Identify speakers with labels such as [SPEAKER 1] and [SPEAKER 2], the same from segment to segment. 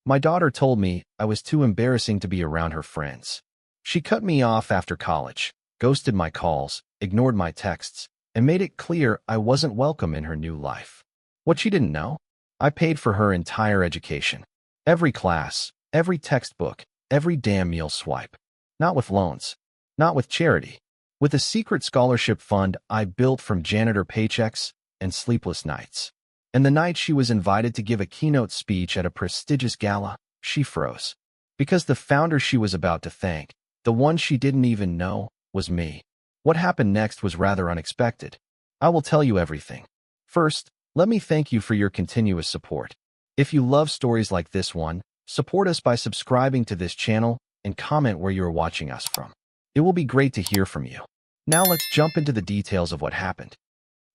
[SPEAKER 1] My daughter told me I was too embarrassing to be around her friends. She cut me off after college, ghosted my calls, ignored my texts, and made it clear I wasn't welcome in her new life. What she didn't know? I paid for her entire education. Every class, every textbook, every damn meal swipe. Not with loans. Not with charity. With a secret scholarship fund I built from janitor paychecks and sleepless nights. And the night she was invited to give a keynote speech at a prestigious gala, she froze. Because the founder she was about to thank, the one she didn't even know, was me. What happened next was rather unexpected. I will tell you everything. First, let me thank you for your continuous support. If you love stories like this one, support us by subscribing to this channel and comment where you are watching us from. It will be great to hear from you. Now let's jump into the details of what happened.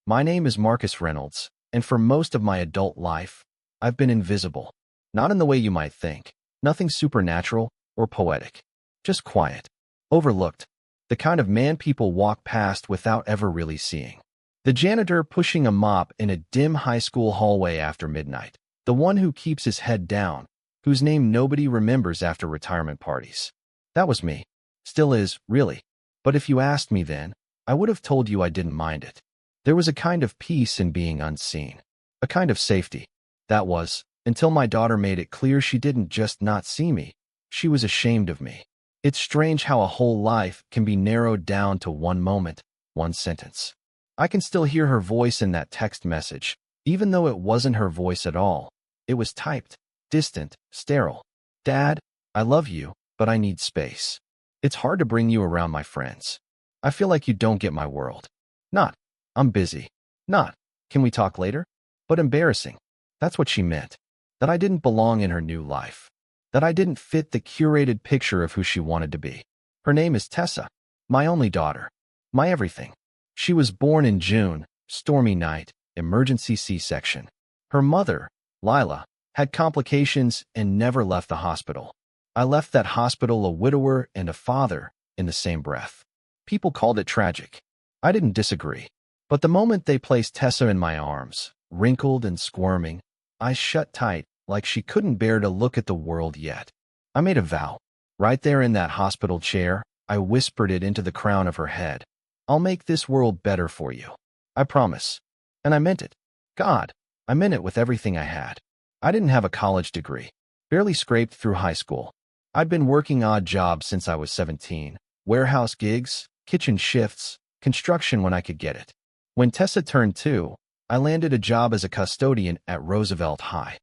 [SPEAKER 1] My name is Marcus Reynolds, and for most of my adult life, I've been invisible. Not in the way you might think. Nothing supernatural or poetic. Just quiet. Overlooked. The kind of man people walk past without ever really seeing. The janitor pushing a mop in a dim high school hallway after midnight. The one who keeps his head down, whose name nobody remembers after retirement parties. That was me. Still is, really. But if you asked me then, I would have told you I didn't mind it. There was a kind of peace in being unseen. A kind of safety. That was, until my daughter made it clear she didn't just not see me. She was ashamed of me. It's strange how a whole life can be narrowed down to one moment, one sentence. I can still hear her voice in that text message, even though it wasn't her voice at all. It was typed, distant, sterile. Dad, I love you, but I need space. It's hard to bring you around my friends. I feel like you don't get my world. Not, I'm busy. Not, can we talk later? But embarrassing. That's what she meant. That I didn't belong in her new life. That I didn't fit the curated picture of who she wanted to be. Her name is Tessa, my only daughter. My everything. She was born in June, stormy night, emergency C-section. Her mother, Lila, had complications and never left the hospital. I left that hospital a widower and a father in the same breath. People called it tragic. I didn't disagree. But the moment they placed Tessa in my arms, wrinkled and squirming, eyes shut tight like she couldn't bear to look at the world yet. I made a vow. Right there in that hospital chair, I whispered it into the crown of her head. I'll make this world better for you. I promise. And I meant it. God, I meant it with everything I had. I didn't have a college degree. Barely scraped through high school. I'd been working odd jobs since I was 17. Warehouse gigs, kitchen shifts, construction when I could get it. When Tessa turned 2, I landed a job as a custodian at Roosevelt High.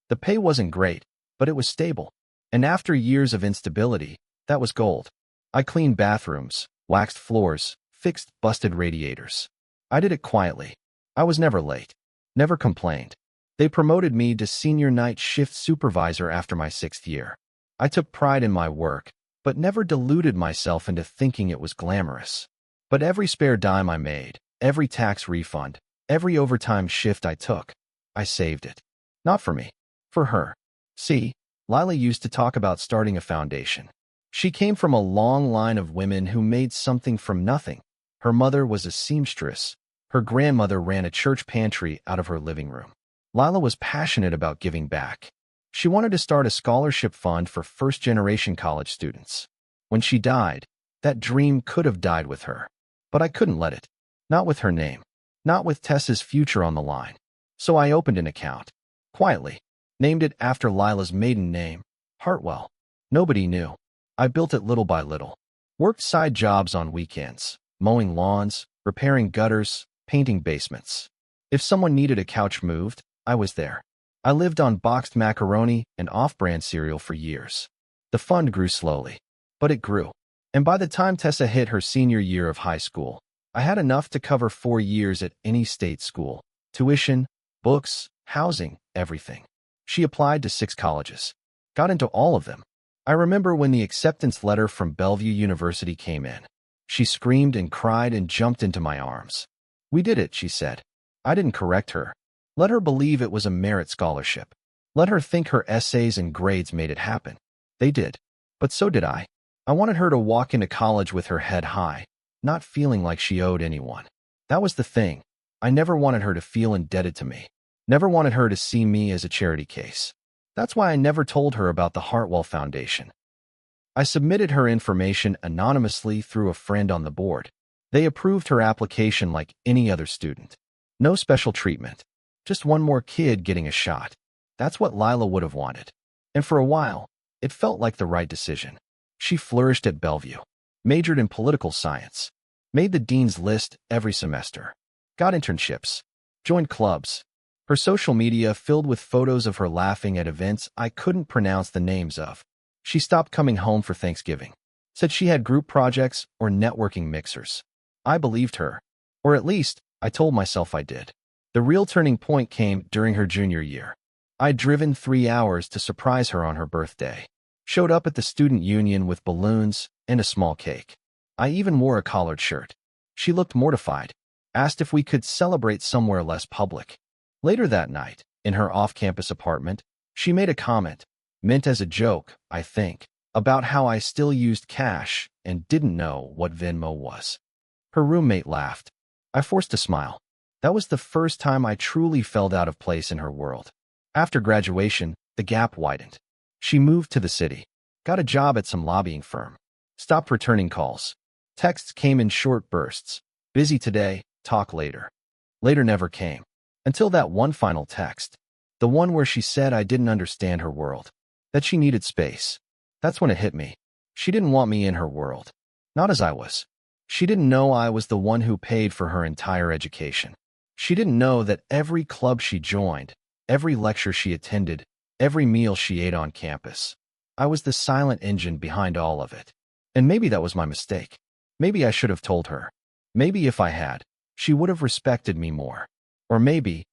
[SPEAKER 1] The pay wasn't great, but it was stable. And after years of instability, that was gold. I cleaned bathrooms, waxed floors, fixed busted radiators. I did it quietly. I was never late. Never complained. They promoted me to senior night shift supervisor after my 6th year. I took pride in my work, but never deluded myself into thinking it was glamorous. But every spare dime I made, every tax refund, every overtime shift I took, I saved it. Not for me. For her. See, Lila used to talk about starting a foundation. She came from a long line of women who made something from nothing. Her mother was a seamstress. Her grandmother ran a church pantry out of her living room. Lila was passionate about giving back. She wanted to start a scholarship fund for first-generation college students. When she died, that dream could have died with her. But I couldn't let it. Not with her name. Not with Tessa's future on the line. So I opened an account. Quietly. Named it after Lila's maiden name, Hartwell. Nobody knew. I built it little by little. Worked side jobs on weekends, mowing lawns, repairing gutters, painting basements. If someone needed a couch moved, I was there. I lived on boxed macaroni and off-brand cereal for years. The fund grew slowly, but it grew. And by the time Tessa hit her senior year of high school, I had enough to cover 4 years at any state school. Tuition, books, housing, everything. She applied to 6 colleges. Got into all of them. I remember when the acceptance letter from Bellevue University came in. She screamed and cried and jumped into my arms. We did it, she said. I didn't correct her. Let her believe it was a merit scholarship. Let her think her essays and grades made it happen. They did. But so did I. I wanted her to walk into college with her head high, not feeling like she owed anyone. That was the thing. I never wanted her to feel indebted to me. Never wanted her to see me as a charity case. That's why I never told her about the Hartwell Foundation. I submitted her information anonymously through a friend on the board. They approved her application like any other student. No special treatment. Just one more kid getting a shot. That's what Lila would have wanted. And for a while, it felt like the right decision. She flourished at Bellevue, majored in political science, made the dean's list every semester, got internships, joined clubs. Her social media filled with photos of her laughing at events I couldn't pronounce the names of. She stopped coming home for Thanksgiving, said she had group projects or networking mixers. I believed her, or at least I told myself I did. The real turning point came during her junior year. I'd driven 3 hours to surprise her on her birthday. Showed up at the student union with balloons and a small cake. I even wore a collared shirt. She looked mortified, asked if we could celebrate somewhere less public. Later that night, in her off-campus apartment, she made a comment, meant as a joke, I think, about how I still used cash and didn't know what Venmo was. Her roommate laughed. I forced a smile. That was the first time I truly felt out of place in her world. After graduation, the gap widened. She moved to the city, got a job at some lobbying firm, stopped returning calls. Texts came in short bursts. Busy today, talk later. Later never came. Until that one final text. The one where she said I didn't understand her world. That she needed space. That's when it hit me. She didn't want me in her world. Not as I was. She didn't know I was the one who paid for her entire education. She didn't know that every club she joined, every lecture she attended, every meal she ate on campus, I was the silent engine behind all of it. And maybe that was my mistake. Maybe I should have told her. Maybe if I had, she would have respected me more. Or maybe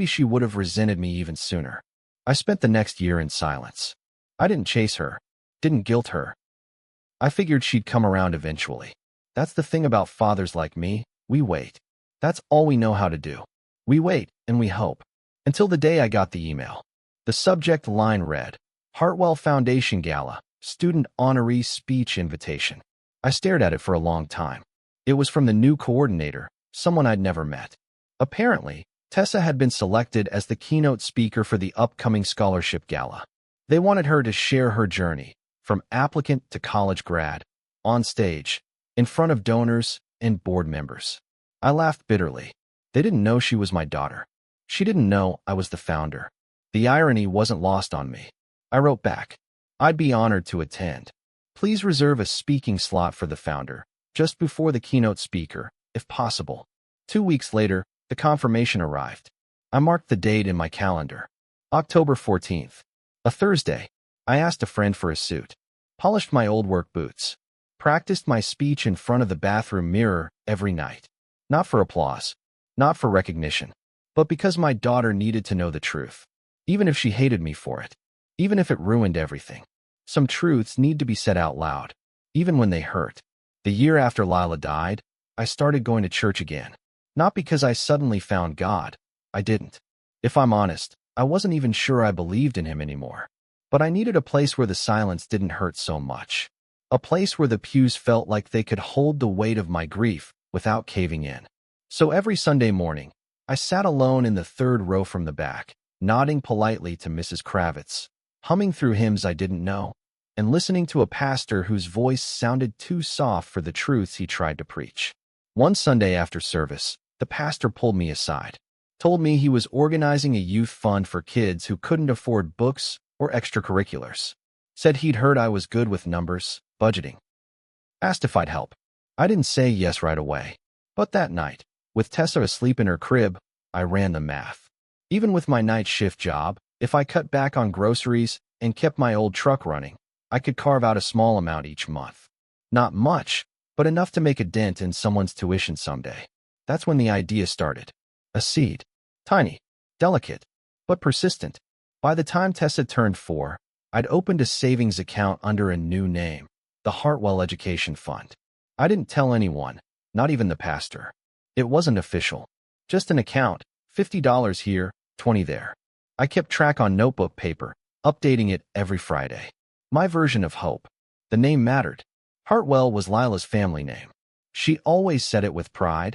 [SPEAKER 1] she would have resented me even sooner. I spent the next year in silence. I didn't chase her, didn't guilt her. I figured she'd come around eventually. That's the thing about fathers like me, we wait. That's all we know how to do. We wait and we hope. Until the day I got the email. The subject line read, Hartwell Foundation Gala, Student Honoree Speech Invitation. I stared at it for a long time. It was from the new coordinator, someone I'd never met. Apparently, Tessa had been selected as the keynote speaker for the upcoming scholarship gala. They wanted her to share her journey, from applicant to college grad, on stage, in front of donors and board members. I laughed bitterly. They didn't know she was my daughter. She didn't know I was the founder. The irony wasn't lost on me. I wrote back, I'd be honored to attend. Please reserve a speaking slot for the founder, just before the keynote speaker, if possible. 2 weeks later, the confirmation arrived. I marked the date in my calendar. October 14th. A Thursday. I asked a friend for a suit. Polished my old work boots. Practiced my speech in front of the bathroom mirror every night. Not for applause. Not for recognition. But because my daughter needed to know the truth. Even if she hated me for it. Even if it ruined everything. Some truths need to be said out loud. Even when they hurt. The year after Lila died, I started going to church again. Not because I suddenly found God. I didn't. If I'm honest, I wasn't even sure I believed in him anymore. But I needed a place where the silence didn't hurt so much. A place where the pews felt like they could hold the weight of my grief without caving in. So every Sunday morning, I sat alone in the third row from the back, nodding politely to Mrs. Kravitz, humming through hymns I didn't know, and listening to a pastor whose voice sounded too soft for the truths he tried to preach. One Sunday after service, the pastor pulled me aside, told me he was organizing a youth fund for kids who couldn't afford books or extracurriculars. Said he'd heard I was good with numbers, budgeting. Asked if I'd help. I didn't say yes right away. But that night, with Tessa asleep in her crib, I ran the math. Even with my night shift job, if I cut back on groceries and kept my old truck running, I could carve out a small amount each month. Not much, but enough to make a dent in someone's tuition someday. That's when the idea started. A seed. Tiny, delicate, but persistent. By the time Tessa turned 4, I'd opened a savings account under a new name, the Hartwell Education Fund. I didn't tell anyone, not even the pastor. It wasn't official. Just an account, $50 here, $20 there. I kept track on notebook paper, updating it every Friday. My version of hope. The name mattered. Hartwell was Lila's family name. She always said it with pride.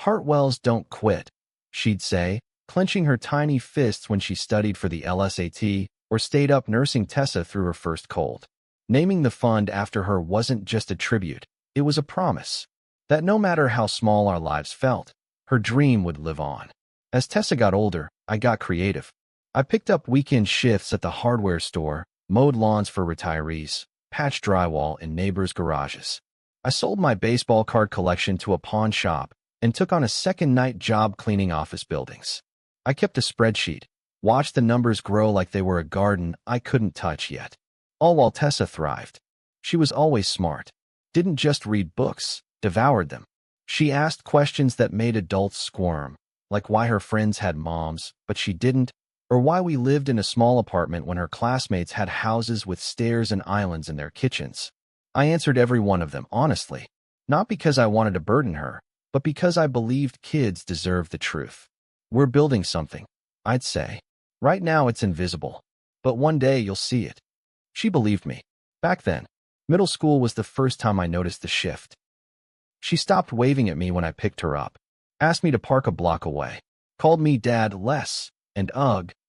[SPEAKER 1] Hartwells don't quit, she'd say, clenching her tiny fists when she studied for the LSAT or stayed up nursing Tessa through her first cold. Naming the fund after her wasn't just a tribute, it was a promise that no matter how small our lives felt, her dream would live on. As Tessa got older, I got creative. I picked up weekend shifts at the hardware store, mowed lawns for retirees, patched drywall in neighbors' garages. I sold my baseball card collection to a pawn shop and took on a second-night job cleaning office buildings. I kept a spreadsheet, watched the numbers grow like they were a garden I couldn't touch yet. All while Tessa thrived. She was always smart, didn't just read books, devoured them. She asked questions that made adults squirm, like why her friends had moms, but she didn't, or why we lived in a small apartment when her classmates had houses with stairs and islands in their kitchens. I answered every one of them honestly, not because I wanted to burden her, but because I believed kids deserved the truth. We're building something, I'd say. Right now it's invisible, but one day you'll see it. She believed me. Back then, middle school was the first time I noticed the shift. She stopped waving at me when I picked her up, asked me to park a block away, called me dad less, and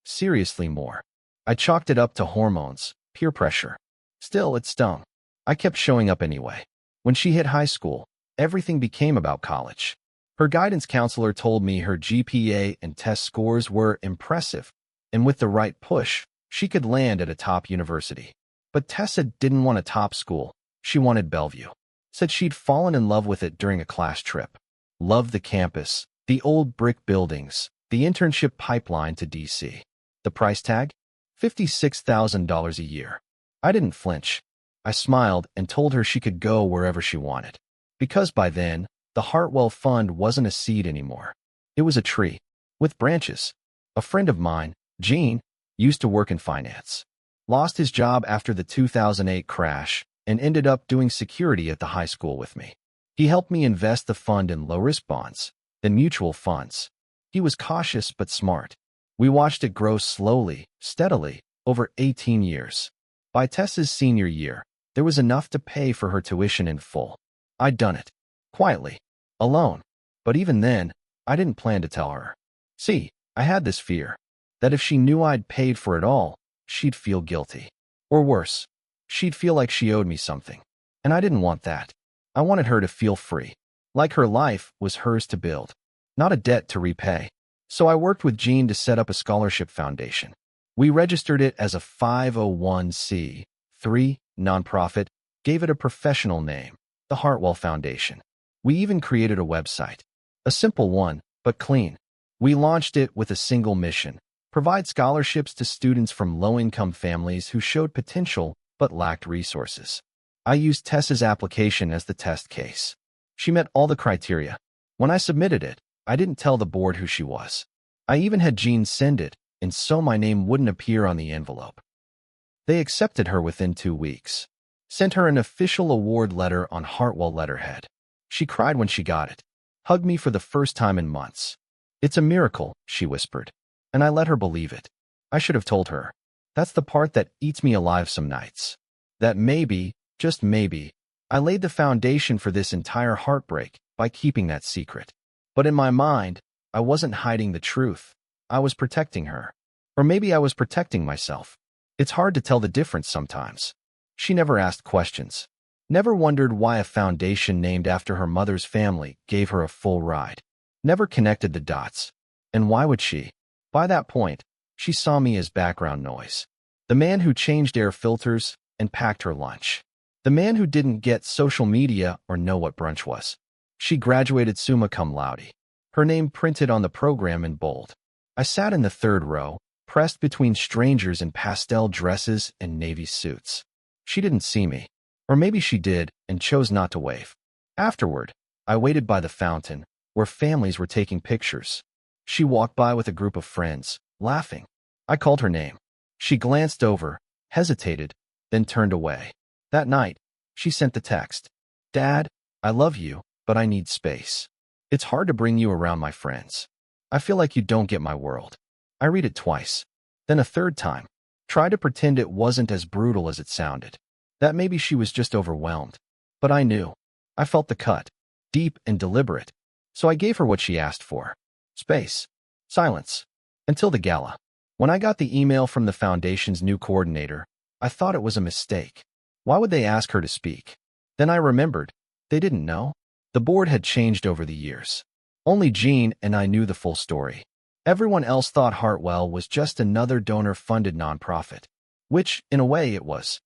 [SPEAKER 1] seriously more. I chalked it up to hormones, peer pressure. Still, it stung. I kept showing up anyway. When she hit high school, everything became about college. Her guidance counselor told me her GPA and test scores were impressive, and with the right push, she could land at a top university. But Tessa didn't want a top school. She wanted Bellevue. Said she'd fallen in love with it during a class trip. Loved the campus, the old brick buildings, the internship pipeline to DC. The price tag? $56,000 a year. I didn't flinch. I smiled and told her she could go wherever she wanted. Because by then, the Hartwell Fund wasn't a seed anymore. It was a tree, with branches. A friend of mine, Gene, used to work in finance. Lost his job after the 2008 crash and ended up doing security at the high school with me. He helped me invest the fund in low-risk bonds, then mutual funds. He was cautious but smart. We watched it grow slowly, steadily, over 18 years. By Tessa's senior year, there was enough to pay for her tuition in full. I'd done it. Quietly. Alone. But even then, I didn't plan to tell her. See, I had this fear that if she knew I'd paid for it all, she'd feel guilty. Or worse, she'd feel like she owed me something. And I didn't want that. I wanted her to feel free, like her life was hers to build, not a debt to repay. So I worked with Gene to set up a scholarship foundation. We registered it as a 501c3 nonprofit, gave it a professional name, the Hartwell Foundation. We even created a website. A simple one, but clean. We launched it with a single mission: provide scholarships to students from low-income families who showed potential but lacked resources. I used Tessa's application as the test case. She met all the criteria. When I submitted it, I didn't tell the board who she was. I even had Gene send it, and so my name wouldn't appear on the envelope. They accepted her within 2 weeks. Sent her an official award letter on Hartwell letterhead. She cried when she got it. Hugged me for the first time in months. "It's a miracle," she whispered. And I let her believe it. I should have told her. That's the part that eats me alive some nights. That maybe, just maybe, I laid the foundation for this entire heartbreak by keeping that secret. But in my mind, I wasn't hiding the truth. I was protecting her. Or maybe I was protecting myself. It's hard to tell the difference sometimes. She never asked questions. Never wondered why a foundation named after her mother's family gave her a full ride. Never connected the dots. And why would she? By that point, she saw me as background noise. The man who changed air filters and packed her lunch. The man who didn't get social media or know what brunch was. She graduated summa cum laude. Her name printed on the program in bold. I sat in the third row, pressed between strangers in pastel dresses and navy suits. She didn't see me. Or maybe she did and chose not to wave. Afterward, I waited by the fountain, where families were taking pictures. She walked by with a group of friends, laughing. I called her name. She glanced over, hesitated, then turned away. That night, she sent the text. "Dad, I love you, but I need space. It's hard to bring you around my friends. I feel like you don't get my world." I read it twice. Then a third time. Tried to pretend it wasn't as brutal as it sounded. That maybe she was just overwhelmed. But I knew. I felt the cut. Deep and deliberate. So I gave her what she asked for. Space. Silence. Until the gala. When I got the email from the foundation's new coordinator, I thought it was a mistake. Why would they ask her to speak? Then I remembered. They didn't know. The board had changed over the years. Only Jean and I knew the full story. Everyone else thought Hartwell was just another donor-funded nonprofit, which, in a way, it was.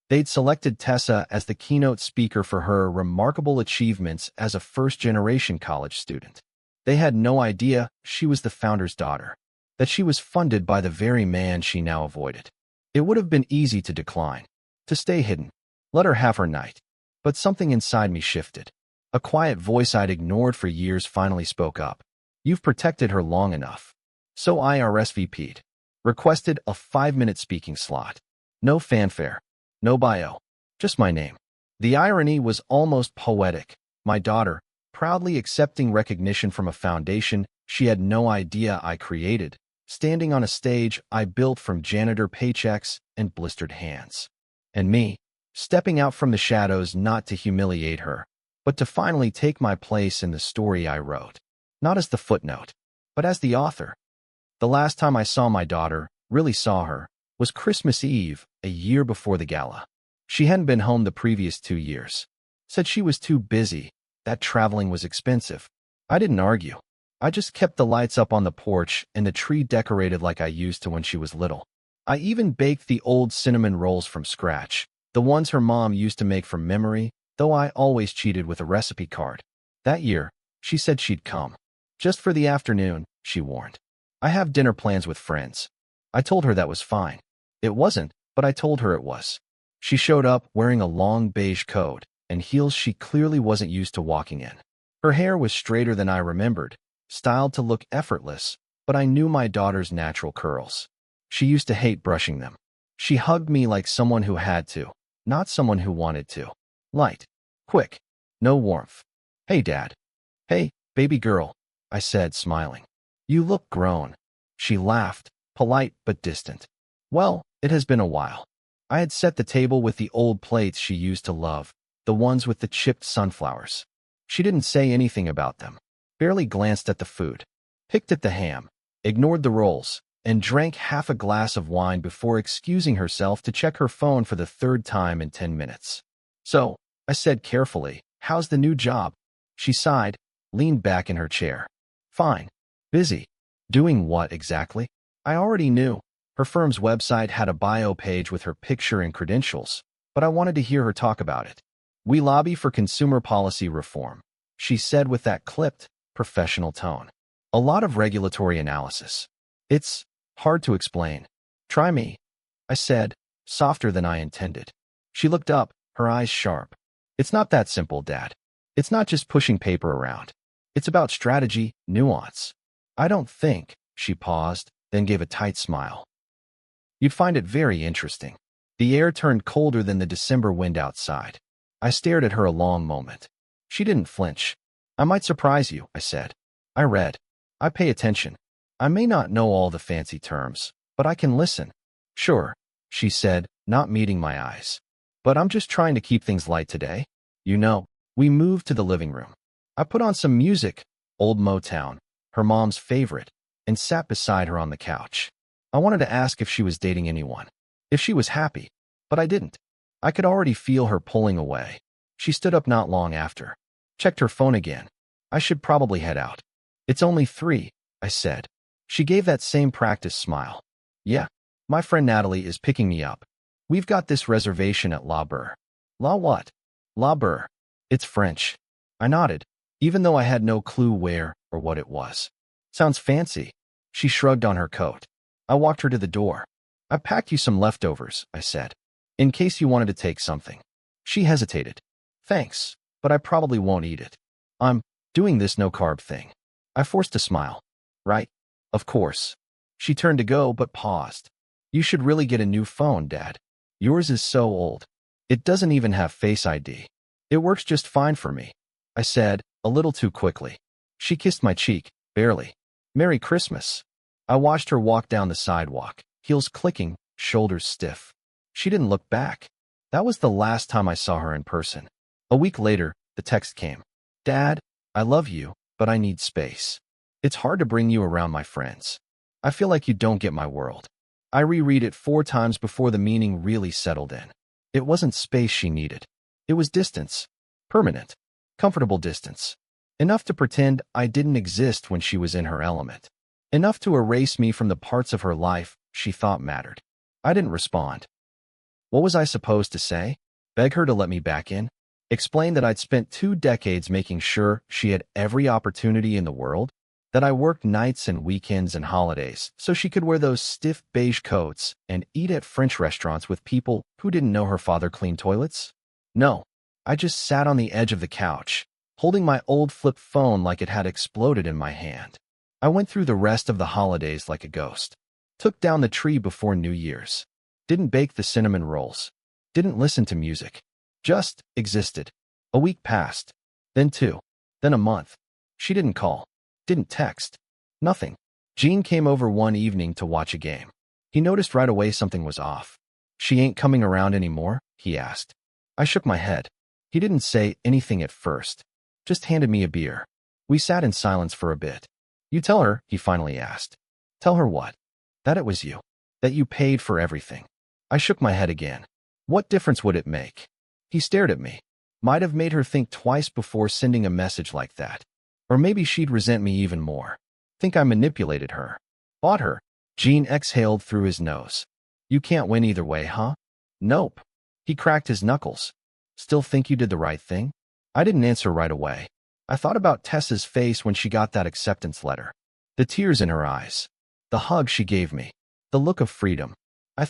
[SPEAKER 1] They'd selected Tessa as the keynote speaker for her remarkable achievements as a first-generation college student. They had no idea she was the founder's daughter, that she was funded by the very man she now avoided. It would have been easy to decline, to stay hidden, let her have her night. But something inside me shifted. A quiet voice I'd ignored for years finally spoke up. You've protected her long enough. So I RSVP'd. Requested a 5-minute speaking slot. No fanfare. No bio. Just my name. The irony was almost poetic. My daughter, proudly accepting recognition from a foundation she had no idea I created, standing on a stage I built from janitor paychecks and blistered hands. And me, stepping out from the shadows not to humiliate her, but to finally take my place in the story I wrote. Not as the footnote, but as the author. The last time I saw my daughter, really saw her, was Christmas Eve, a year before the gala. She hadn't been home the previous 2 years. Said she was too busy, that traveling was expensive. I didn't argue. I just kept the lights up on the porch and the tree decorated like I used to when she was little. I even baked the old cinnamon rolls from scratch, the ones her mom used to make from memory, though I always cheated with a recipe card. That year, she said she'd come. Just for the afternoon, she warned. I have dinner plans with friends. I told her that was fine. It wasn't, but I told her it was. She showed up wearing a long beige coat and heels she clearly wasn't used to walking in. Her hair was straighter than I remembered, styled to look effortless, but I knew my daughter's natural curls. She used to hate brushing them. She hugged me like someone who had to, not someone who wanted to. Light. Quick. No warmth. Hey, Dad. Hey, baby girl, I said, smiling. You look grown. She laughed, polite but distant. Well, it has been a while. I had set the table with the old plates she used to love, the ones with the chipped sunflowers. She didn't say anything about them, barely glanced at the food, picked at the ham, ignored the rolls, and drank half a glass of wine before excusing herself to check her phone for the 3rd time in 10 minutes. So, I said carefully, how's the new job? She sighed, leaned back in her chair. Fine. Busy. Doing what exactly? I already knew. Her firm's website had a bio page with her picture and credentials, but I wanted to hear her talk about it. We lobby for consumer policy reform, she said with that clipped, professional tone. A lot of regulatory analysis. It's hard to explain. Try me, I said, softer than I intended. She looked up, her eyes sharp. It's not that simple, Dad. It's not just pushing paper around. It's about strategy, nuance. I don't think, she paused, then gave a tight smile. You'd find it very interesting. The air turned colder than the December wind outside. I stared at her a long moment. She didn't flinch. I might surprise you, I said. I read. I pay attention. I may not know all the fancy terms, but I can listen. Sure, she said, not meeting my eyes. But I'm just trying to keep things light today. You know, we moved to the living room. I put on some music, old Motown, her mom's favorite, and sat beside her on the couch. I wanted to ask if she was dating anyone, if she was happy, but I didn't. I could already feel her pulling away. She stood up not long after, checked her phone again. I should probably head out. It's only 3, I said. She gave that same practice smile. Yeah, my friend Natalie is picking me up. We've got this reservation at La Bure. La what? La Bure. It's French. I nodded, even though I had no clue where or what it was. Sounds fancy. She shrugged on her coat. I walked her to the door. I packed you some leftovers, I said, in case you wanted to take something. She hesitated. Thanks, but I probably won't eat it. I'm doing this no-carb thing. I forced a smile. Right? Of course. She turned to go but paused. You should really get a new phone, Dad. Yours is so old. It doesn't even have Face ID. It works just fine for me, I said, a little too quickly. She kissed my cheek, barely. Merry Christmas. I watched her walk down the sidewalk, heels clicking, shoulders stiff. She didn't look back. That was the last time I saw her in person. A week later, the text came. Dad, I love you, but I need space. It's hard to bring you around my friends. I feel like you don't get my world. I reread it 4 times before the meaning really settled in. It wasn't space she needed. It was distance. Permanent. Comfortable distance. Enough to pretend I didn't exist when she was in her element. Enough to erase me from the parts of her life she thought mattered. I didn't respond. What was I supposed to say? Beg her to let me back in? Explain that I'd spent 2 decades making sure she had every opportunity in the world? That I worked nights and weekends and holidays so she could wear those stiff beige coats and eat at French restaurants with people who didn't know her father cleaned toilets? No. I just sat on the edge of the couch, holding my old flip phone like it had exploded in my hand. I went through the rest of the holidays like a ghost. Took down the tree before New Year's. Didn't bake the cinnamon rolls. Didn't listen to music. Just existed. A week passed. Then 2. Then a month. She didn't call. Didn't text. Nothing. Gene came over one evening to watch a game. He noticed right away something was off. She ain't coming around anymore? He asked. I shook my head. He didn't say anything at first. Just handed me a beer. We sat in silence for a bit. You tell her, he finally asked. Tell her what? That it was you. That you paid for everything. I shook my head again. What difference would it make? He stared at me. Might have made her think twice before sending a message like that. Or maybe she'd resent me even more. Think I manipulated her. Bought her. Gene exhaled through his nose. You can't win either way, huh? Nope. He cracked his knuckles. Still think you did the right thing? I didn't answer right away. I thought about Tessa's face when she got that acceptance letter. The tears in her eyes. The hug she gave me. The look of freedom. I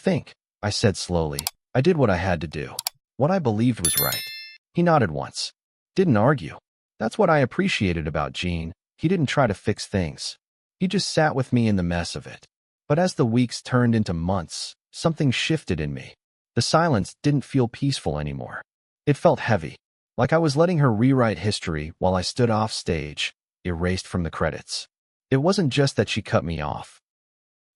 [SPEAKER 1] said slowly, I did what I had to do. What I believed was right. He nodded once. Didn't argue. That's what I appreciated about Gene. He didn't try to fix things. He just sat with me in the mess of it. But as the weeks turned into months, something shifted in me. The silence didn't feel peaceful anymore. It felt heavy, like I was letting her rewrite history while I stood off stage, erased from the credits. It wasn't just that she cut me off.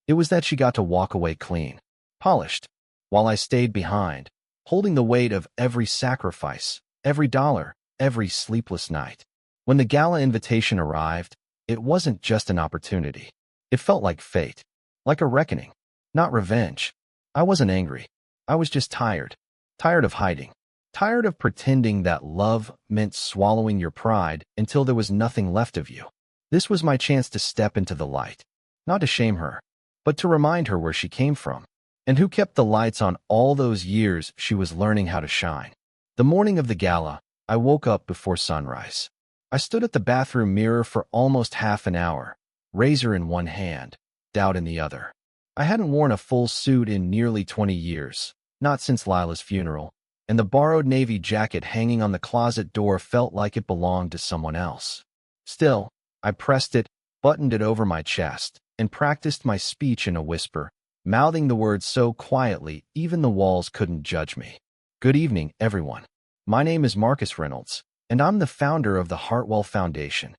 [SPEAKER 1] It was that she got to walk away clean, polished, while I stayed behind, holding the weight of every sacrifice, every dollar, every sleepless night. When the gala invitation arrived, it wasn't just an opportunity. It felt like fate, like a reckoning, not revenge. I wasn't angry. I was just tired. Tired of hiding. Tired of pretending that love meant swallowing your pride until there was nothing left of you. This was my chance to step into the light. Not to shame her, but to remind her where she came from, and who kept the lights on all those years she was learning how to shine. The morning of the gala, I woke up before sunrise. I stood at the bathroom mirror for almost half an hour, razor in one hand, doubt in the other. I hadn't worn a full suit in nearly 20 years, not since Lila's funeral, and the borrowed navy jacket hanging on the closet door felt like it belonged to someone else. Still, I pressed it, buttoned it over my chest, and practiced my speech in a whisper, mouthing the words so quietly even the walls couldn't judge me. Good evening, everyone. My name is Marcus Reynolds, and I'm the founder of the Hartwell Foundation.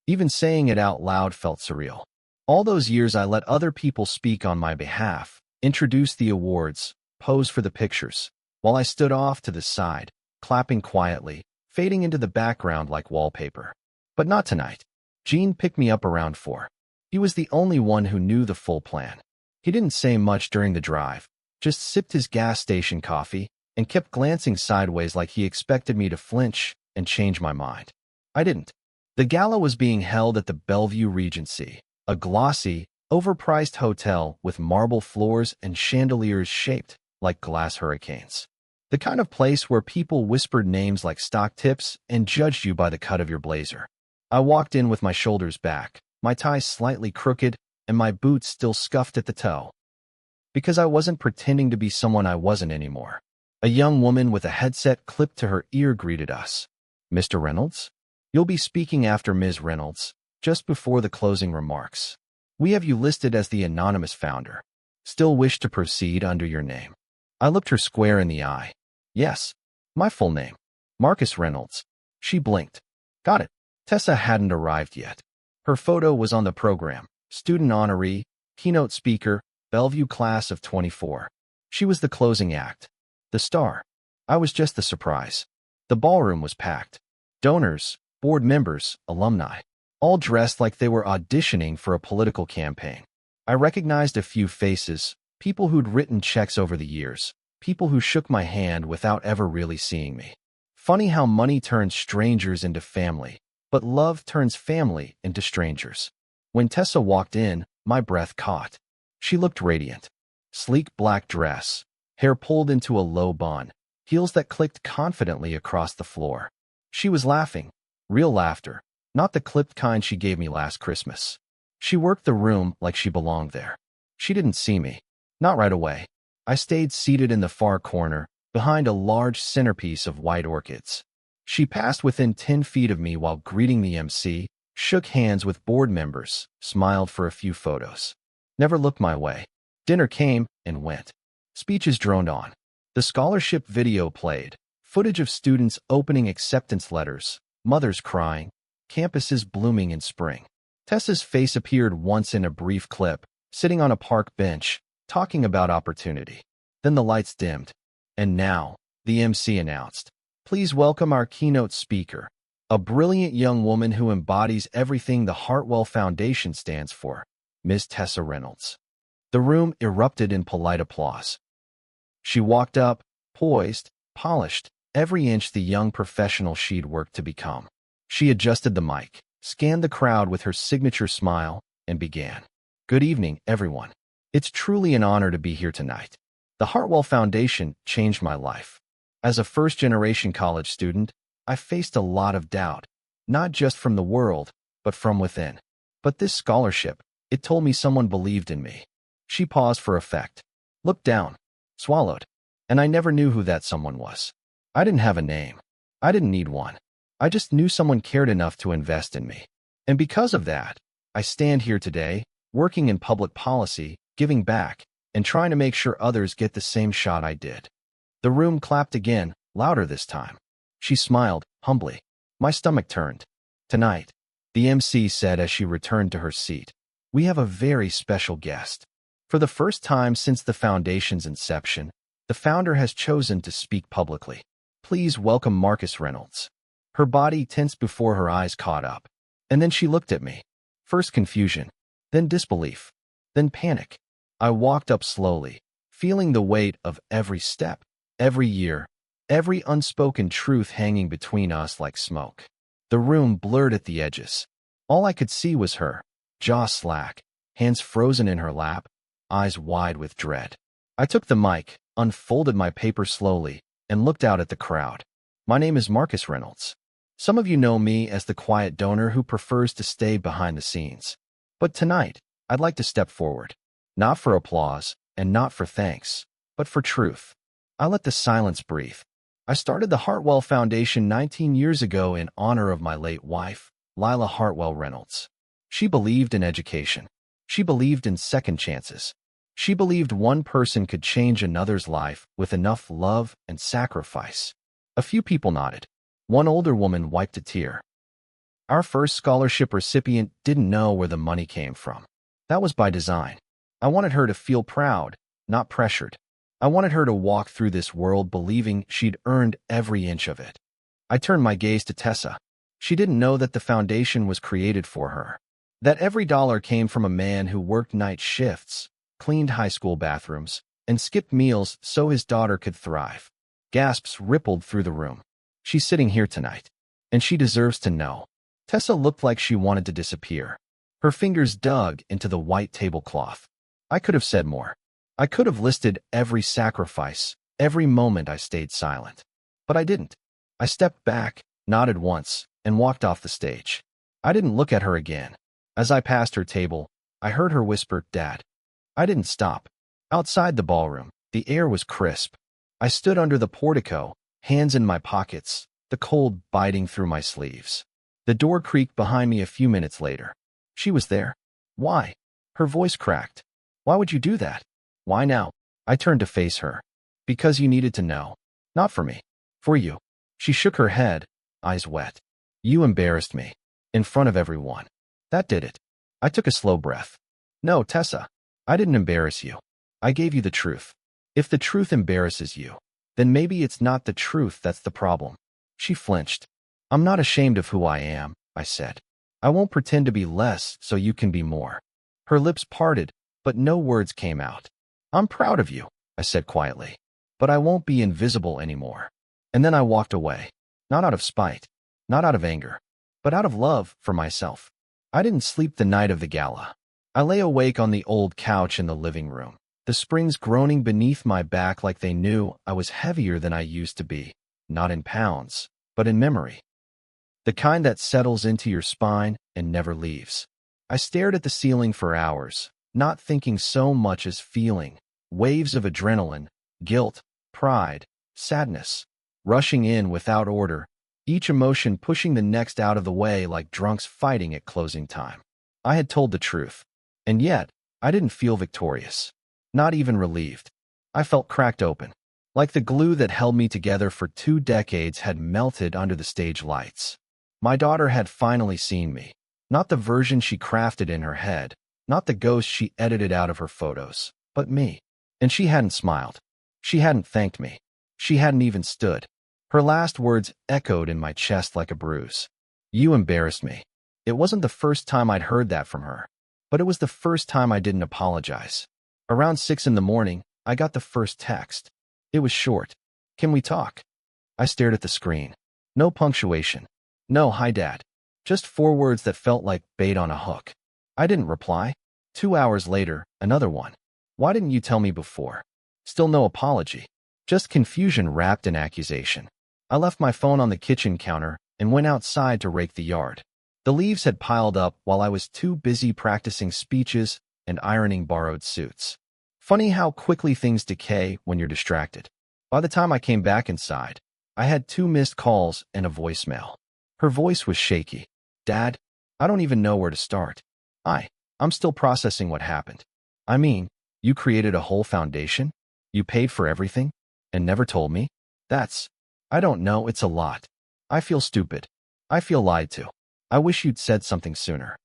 [SPEAKER 1] Even saying it out loud felt surreal. All those years I let other people speak on my behalf, introduce the awards, pose for the pictures, while I stood off to the side, clapping quietly, fading into the background like wallpaper. But not tonight. Gene picked me up around 4. He was the only one who knew the full plan. He didn't say much during the drive, just sipped his gas station coffee, and kept glancing sideways like he expected me to flinch and change my mind. I didn't. The gala was being held at the Bellevue Regency, a glossy, overpriced hotel with marble floors and chandeliers shaped like glass hurricanes. The kind of place where people whispered names like stock tips and judged you by the cut of your blazer. I walked in with my shoulders back, my tie slightly crooked, and my boots still scuffed at the toe. Because I wasn't pretending to be someone I wasn't anymore. A young woman with a headset clipped to her ear greeted us. Mr. Reynolds? You'll be speaking after Ms. Reynolds, just before the closing remarks. We have you listed as the anonymous founder. Still wish to proceed under your name? I looked her square in the eye. Yes, my full name. Marcus Reynolds. She blinked. Got it. Tessa hadn't arrived yet. Her photo was on the program. Student honoree, keynote speaker, Bellevue class of 24. She was the closing act. The star. I was just the surprise. The ballroom was packed. Donors, board members, alumni, all dressed like they were auditioning for a political campaign. I recognized a few faces, people who'd written checks over the years, people who shook my hand without ever really seeing me. Funny how money turns strangers into family, but love turns family into strangers. When Tessa walked in, my breath caught. She looked radiant. Sleek black dress, hair pulled into a low bun, heels that clicked confidently across the floor. She was laughing, real laughter, not the clipped kind she gave me last Christmas. She worked the room like she belonged there. She didn't see me. Not right away. I stayed seated in the far corner, behind a large centerpiece of white orchids. She passed within 10 feet of me while greeting the MC, shook hands with board members, smiled for a few photos. Never looked my way. Dinner came and went. Speeches droned on. The scholarship video played. Footage of students opening acceptance letters, mothers crying, campuses blooming in spring. Tessa's face appeared once in a brief clip, sitting on a park bench, talking about opportunity. Then the lights dimmed. And now, the MC announced, "Please welcome our keynote speaker, a brilliant young woman who embodies everything the Hartwell Foundation stands for, Ms. Tessa Reynolds." The room erupted in polite applause. She walked up, poised, polished, every inch the young professional she'd worked to become. She adjusted the mic, scanned the crowd with her signature smile, and began. "Good evening, everyone. It's truly an honor to be here tonight. The Hartwell Foundation changed my life. As a first-generation college student, I faced a lot of doubt, not just from the world, but from within. But this scholarship, it told me someone believed in me." She paused for effect, looked down, swallowed, and I never knew who that someone was. I didn't have a name. I didn't need one. I just knew someone cared enough to invest in me. And because of that, I stand here today, working in public policy, giving back, and trying to make sure others get the same shot I did. The room clapped again, louder this time. She smiled, humbly. My stomach turned. "Tonight," the MC said as she returned to her seat, "we have a very special guest. For the first time since the Foundation's inception, the founder has chosen to speak publicly. Please welcome Marcus Reynolds." Her body tensed before her eyes caught up. And then she looked at me. First confusion, then disbelief, then panic. I walked up slowly, feeling the weight of every step, every year, every unspoken truth hanging between us like smoke. The room blurred at the edges. All I could see was her, jaw slack, hands frozen in her lap, eyes wide with dread. I took the mic, unfolded my paper slowly, and looked out at the crowd. My name is Marcus Reynolds. Some of you know me as the quiet donor who prefers to stay behind the scenes. But tonight, I'd like to step forward. Not for applause, and not for thanks, but for truth. I let the silence breathe. I started the Hartwell Foundation 19 years ago in honor of my late wife, Lila Hartwell Reynolds. She believed in education. She believed in second chances. She believed one person could change another's life with enough love and sacrifice. A few people nodded. One older woman wiped a tear. Our first scholarship recipient didn't know where the money came from. That was by design. I wanted her to feel proud, not pressured. I wanted her to walk through this world believing she'd earned every inch of it. I turned my gaze to Tessa. She didn't know that the foundation was created for her. That every dollar came from a man who worked night shifts, cleaned high school bathrooms, and skipped meals so his daughter could thrive. Gasps rippled through the room. She's sitting here tonight, and she deserves to know. Tessa looked like she wanted to disappear. Her fingers dug into the white tablecloth. I could have said more. I could have listed every sacrifice, every moment I stayed silent. But I didn't. I stepped back, nodded once, and walked off the stage. I didn't look at her again. As I passed her table, I heard her whisper, "Dad." I didn't stop. Outside the ballroom, the air was crisp. I stood under the portico, hands in my pockets, the cold biting through my sleeves. The door creaked behind me a few minutes later. She was there. Why? Her voice cracked. Why would you do that? Why now? I turned to face her. Because you needed to know. Not for me. For you. She shook her head, eyes wet. You embarrassed me. In front of everyone. That did it. I took a slow breath. No, Tessa. I didn't embarrass you. I gave you the truth. If the truth embarrasses you, then maybe it's not the truth that's the problem. She flinched. I'm not ashamed of who I am, I said. I won't pretend to be less so you can be more. Her lips parted, but no words came out. "I'm proud of you," I said quietly, "but I won't be invisible anymore." And then I walked away, not out of spite, not out of anger, but out of love for myself. I didn't sleep the night of the gala. I lay awake on the old couch in the living room, the springs groaning beneath my back like they knew I was heavier than I used to be, not in pounds, but in memory. The kind that settles into your spine and never leaves. I stared at the ceiling for hours, not thinking so much as feeling waves of adrenaline, guilt, pride, sadness, rushing in without order, each emotion pushing the next out of the way like drunks fighting at closing time. I had told the truth, and yet I didn't feel victorious, not even relieved. I felt cracked open, like the glue that held me together for 2 decades had melted under the stage lights. My daughter had finally seen me, not the version she crafted in her head, not the ghost she edited out of her photos, but me. And she hadn't smiled. She hadn't thanked me. She hadn't even stood. Her last words echoed in my chest like a bruise. "You embarrassed me." It wasn't the first time I'd heard that from her, but it was the first time I didn't apologize. Around 6 in the morning, I got the first text. It was short. "Can we talk?" I stared at the screen. No punctuation. No "Hi, Dad." Just 4 words that felt like bait on a hook. I didn't reply. 2 hours later, another one. "Why didn't you tell me before?" Still no apology. Just confusion wrapped in accusation. I left my phone on the kitchen counter and went outside to rake the yard. The leaves had piled up while I was too busy practicing speeches and ironing borrowed suits. Funny how quickly things decay when you're distracted. By the time I came back inside, I had 2 missed calls and a voicemail. Her voice was shaky. "Dad, I don't even know where to start. I'm still processing what happened. I mean, you created a whole foundation? You paid for everything? And never told me? I don't know, it's a lot. I feel stupid. I feel lied to. I wish you'd said something sooner."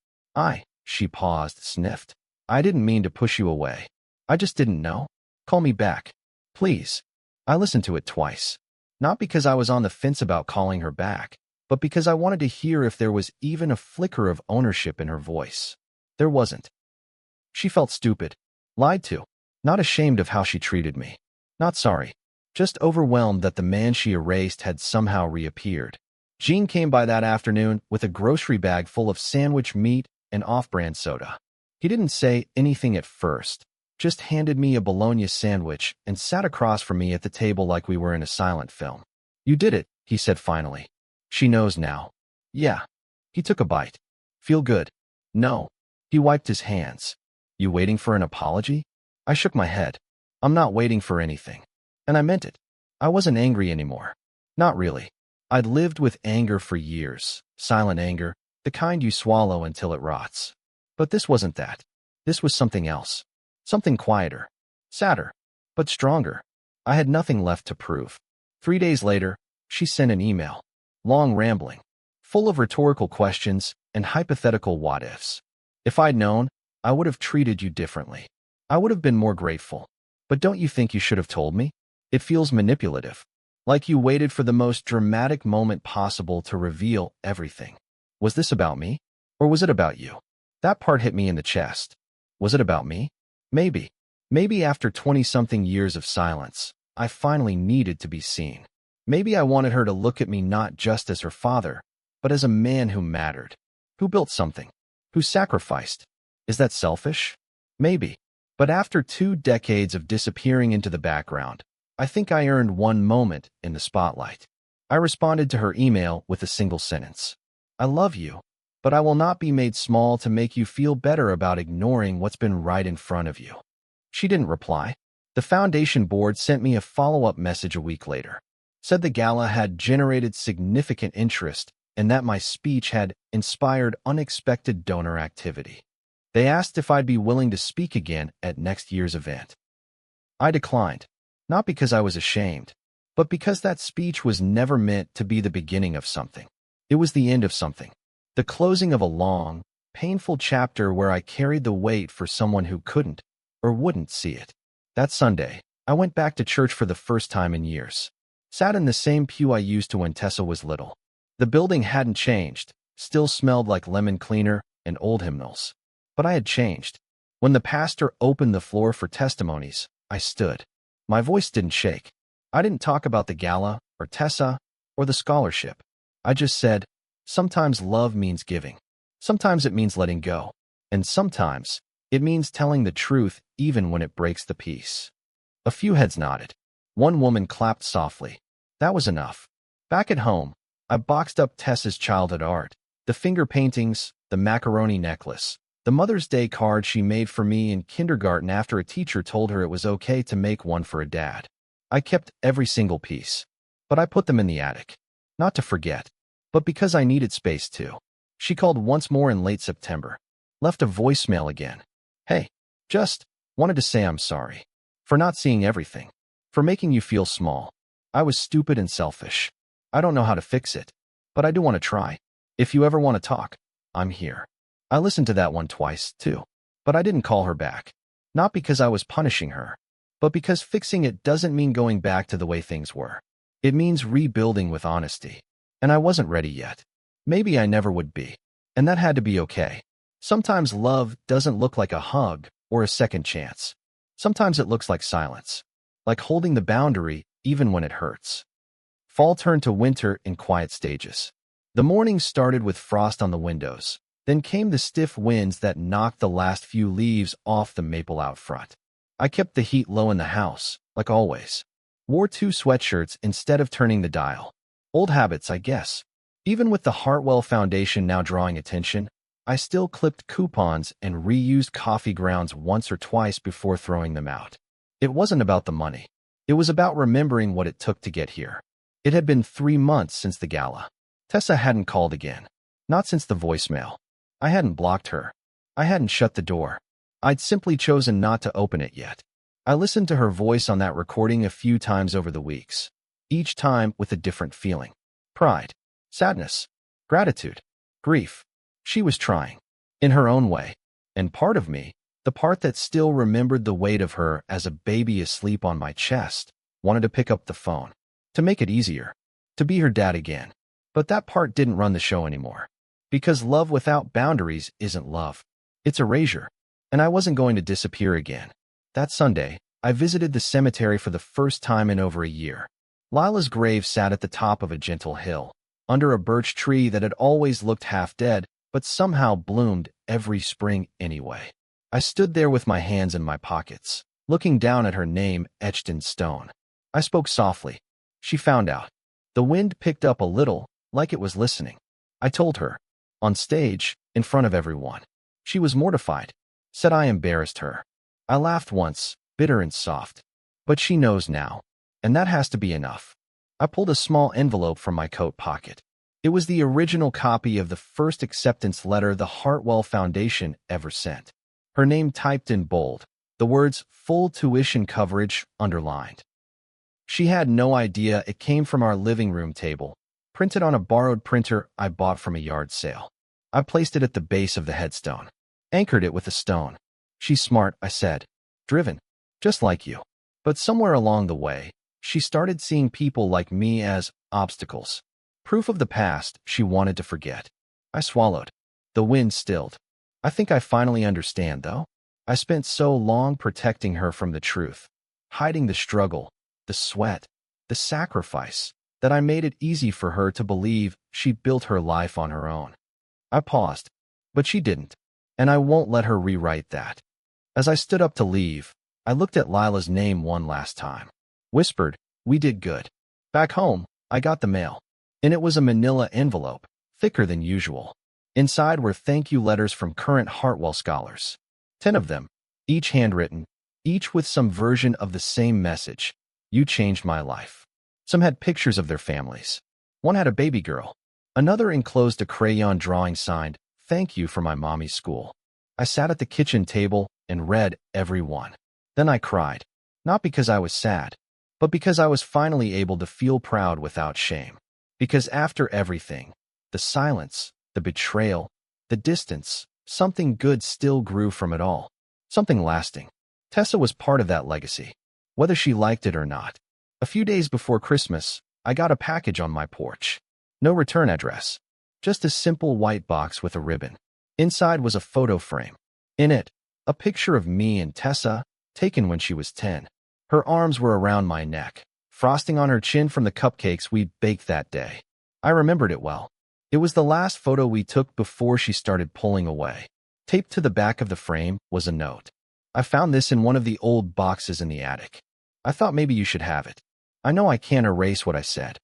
[SPEAKER 1] She paused, sniffed. "I didn't mean to push you away. I just didn't know. Call me back, please." I listened to it twice. Not because I was on the fence about calling her back, but because I wanted to hear if there was even a flicker of ownership in her voice. There wasn't. She felt stupid. Lied to. Not ashamed of how she treated me. Not sorry. Just overwhelmed that the man she erased had somehow reappeared. Gene came by that afternoon with a grocery bag full of sandwich meat and off-brand soda. He didn't say anything at first, just handed me a bologna sandwich and sat across from me at the table like we were in a silent film. "You did it," he said finally. "She knows now." "Yeah." He took a bite. "Feel good?" "No." He wiped his hands. "You waiting for an apology?" I shook my head. "I'm not waiting for anything." And I meant it. I wasn't angry anymore. Not really. I'd lived with anger for years. Silent anger, the kind you swallow until it rots. But this wasn't that. This was something else. Something quieter. Sadder. But stronger. I had nothing left to prove. 3 days later, she sent an email. Long, rambling. Full of rhetorical questions and hypothetical what-ifs. "If I'd known, I would have treated you differently. I would have been more grateful. But don't you think you should have told me? It feels manipulative. Like you waited for the most dramatic moment possible to reveal everything. Was this about me? Or was it about you?" That part hit me in the chest. Was it about me? Maybe. Maybe after 20-something years of silence, I finally needed to be seen. Maybe I wanted her to look at me not just as her father, but as a man who mattered, who built something, who sacrificed. Is that selfish? Maybe. But after 2 decades of disappearing into the background, I think I earned one moment in the spotlight. I responded to her email with a single sentence. "I love you, but I will not be made small to make you feel better about ignoring what's been right in front of you." She didn't reply. The foundation board sent me a follow-up message a week later. Said the gala had generated significant interest and that my speech had inspired unexpected donor activity. They asked if I'd be willing to speak again at next year's event. I declined, not because I was ashamed, but because that speech was never meant to be the beginning of something. It was the end of something, the closing of a long, painful chapter where I carried the weight for someone who couldn't or wouldn't see it. That Sunday, I went back to church for the first time in years. Sat in the same pew I used to when Tessa was little. The building hadn't changed, still smelled like lemon cleaner and old hymnals. But I had changed. When the pastor opened the floor for testimonies, I stood. My voice didn't shake. I didn't talk about the gala, or Tessa, or the scholarship. I just said, sometimes love means giving. Sometimes it means letting go. And sometimes it means telling the truth even when it breaks the peace. A few heads nodded. One woman clapped softly. That was enough. Back at home, I boxed up Tessa's childhood art. The finger paintings, the macaroni necklace, the Mother's Day card she made for me in kindergarten after a teacher told her it was okay to make one for a dad. I kept every single piece. But I put them in the attic. Not to forget, but because I needed space too. She called once more in late September. Left a voicemail again. Hey, just wanted to say I'm sorry. For not seeing everything. For making you feel small. I was stupid and selfish. I don't know how to fix it. But I do want to try. If you ever want to talk, I'm here. I listened to that one twice, too. But I didn't call her back. Not because I was punishing her. But because fixing it doesn't mean going back to the way things were. It means rebuilding with honesty. And I wasn't ready yet. Maybe I never would be. And that had to be okay. Sometimes love doesn't look like a hug or a second chance. Sometimes it looks like silence. Like holding the boundary even when it hurts. Fall turned to winter in quiet stages. The mornings started with frost on the windows. Then came the stiff winds that knocked the last few leaves off the maple out front. I kept the heat low in the house, like always. Wore 2 sweatshirts instead of turning the dial. Old habits, I guess. Even with the Hartwell Foundation now drawing attention, I still clipped coupons and reused coffee grounds once or twice before throwing them out. It wasn't about the money. It was about remembering what it took to get here. It had been 3 months since the gala. Tessa hadn't called again. Not since the voicemail. I hadn't blocked her. I hadn't shut the door. I'd simply chosen not to open it yet. I listened to her voice on that recording a few times over the weeks. Each time with a different feeling. Pride. Sadness. Gratitude. Grief. She was trying. In her own way. And part of me, the part that still remembered the weight of her as a baby asleep on my chest, wanted to pick up the phone. To make it easier. To be her dad again. But that part didn't run the show anymore. Because love without boundaries isn't love. It's erasure. And I wasn't going to disappear again. That Sunday, I visited the cemetery for the first time in over a year. Lila's grave sat at the top of a gentle hill, under a birch tree that had always looked half dead, but somehow bloomed every spring anyway. I stood there with my hands in my pockets, looking down at her name etched in stone. I spoke softly. She found out. The wind picked up a little, like it was listening. I told her. On stage, in front of everyone. She was mortified. Said I embarrassed her. I laughed once, bitter and soft. But she knows now. And that has to be enough. I pulled a small envelope from my coat pocket. It was the original copy of the first acceptance letter the Hartwell Foundation ever sent. Her name typed in bold. The words, full tuition coverage, underlined. She had no idea it came from our living room table, printed on a borrowed printer I bought from a yard sale. I placed it at the base of the headstone. Anchored it with a stone. She's smart, I said. Driven. Just like you. But somewhere along the way, she started seeing people like me as obstacles. Proof of the past she wanted to forget. I swallowed. The wind stilled. I think I finally understand, though. I spent so long protecting her from the truth. Hiding the struggle, the sweat, the sacrifice, that I made it easy for her to believe she built her life on her own. I paused. But she didn't. And I won't let her rewrite that. As I stood up to leave, I looked at Lila's name one last time. Whispered, we did good. Back home, I got the mail. And it was a manila envelope, thicker than usual. Inside were thank you letters from current Hartwell scholars. 10 of them, each handwritten, each with some version of the same message. You changed my life. Some had pictures of their families. One had a baby girl. Another enclosed a crayon drawing signed, thank you for my mommy's school. I sat at the kitchen table and read every one. Then I cried. Not because I was sad, but because I was finally able to feel proud without shame. Because after everything, the silence, the betrayal, the distance, something good still grew from it all. Something lasting. Tessa was part of that legacy, whether she liked it or not. A few days before Christmas, I got a package on my porch. No return address. Just a simple white box with a ribbon. Inside was a photo frame. In it, A picture of me and Tessa, taken when she was 10. Her arms were around my neck, frosting on her chin from the cupcakes we baked that day. I remembered it well. It was the last photo we took before she started pulling away. Taped to the back of the frame was a note. I found this in one of the old boxes in the attic. I thought maybe you should have it. I know I can't erase what I said,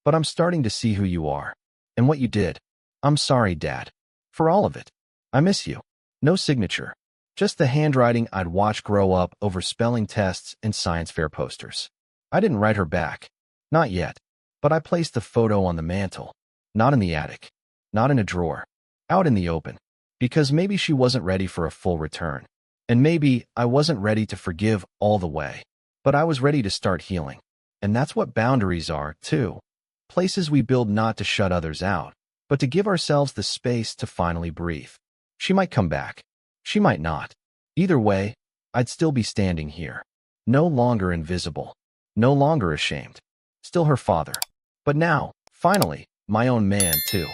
[SPEAKER 1] but I'm starting to see who you are and what you did. I'm sorry, Dad, for all of it. I miss you. No signature. Just the handwriting I'd watched grow up over spelling tests and science fair posters. I didn't write her back. Not yet. But I placed the photo on the mantle. Not in the attic. Not in a drawer. Out in the open. Because maybe she wasn't ready for a full return. And maybe I wasn't ready to forgive all the way. But I was ready to start healing. And that's what boundaries are, too. Places we build not to shut others out, but to give ourselves the space to finally breathe. She might come back. She might not. Either way, I'd still be standing here. No longer invisible. No longer ashamed. Still her father. But now, finally, my own man, too.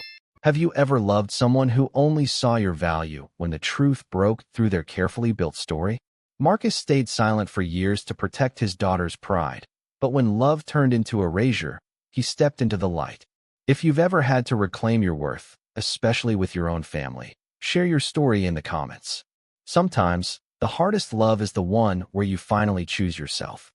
[SPEAKER 1] Have you ever loved someone who only saw your value when the truth broke through their carefully built story? Marcus stayed silent for years to protect his daughter's pride. But when love turned into erasure, he stepped into the light. If you've ever had to reclaim your worth, especially with your own family, share your story in the comments. Sometimes, the hardest love is the one where you finally choose yourself.